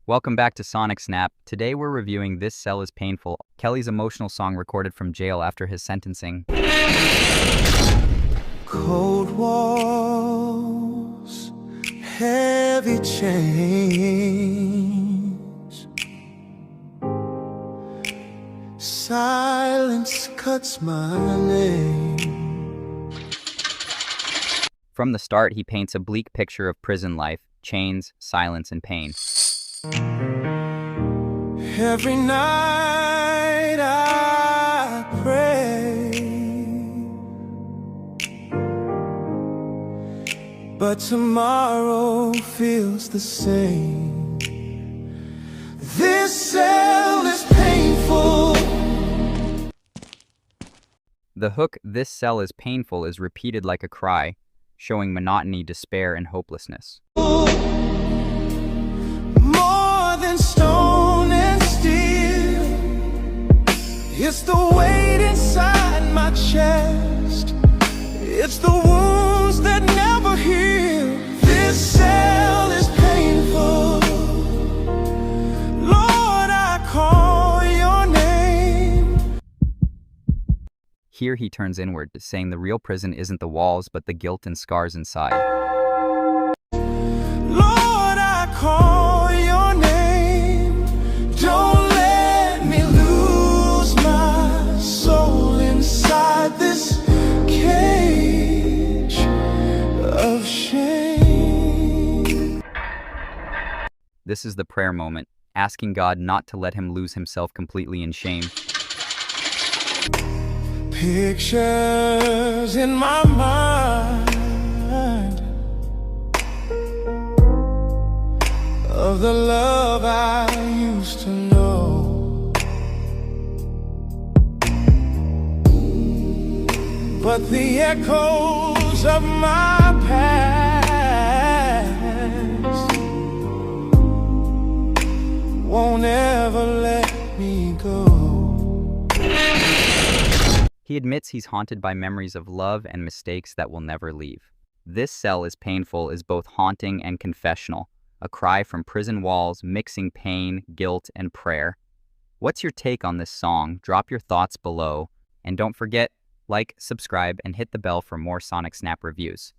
Welcome back to SonicSnap. Today we're reviewing This Cell is Painful, Kelly's emotional song recorded from jail after his sentencing. Cold walls, heavy chains, silence cuts my name. From the start, he paints a bleak picture of prison life, chains, silence, and pain. Every night I pray, but tomorrow feels the same. This cell is painful. The hook, "This cell is painful," is repeated like a cry, showing monotony, despair, and hopelessness. More than stone and steel, it's the weight inside my chest, it's the wounds that never heal. This cell is painful. Lord, I call your name. Here he turns inward, saying the real prison isn't the walls, but the guilt and scars inside. Lord, I call your name. Don't let me lose my soul inside this cage of shame. This is the prayer moment, asking God not to let him lose himself completely in shame. Pictures in my mind of the love I used to know, but the echoes of my past won't ever let me go. He admits he's haunted by memories of love and mistakes that will never leave. This Cell is Painful is both haunting and confessional, a cry from prison walls mixing pain, guilt, and prayer. What's your take on this song? Drop your thoughts below, and don't forget, like, subscribe, and hit the bell for more SonicSnap reviews.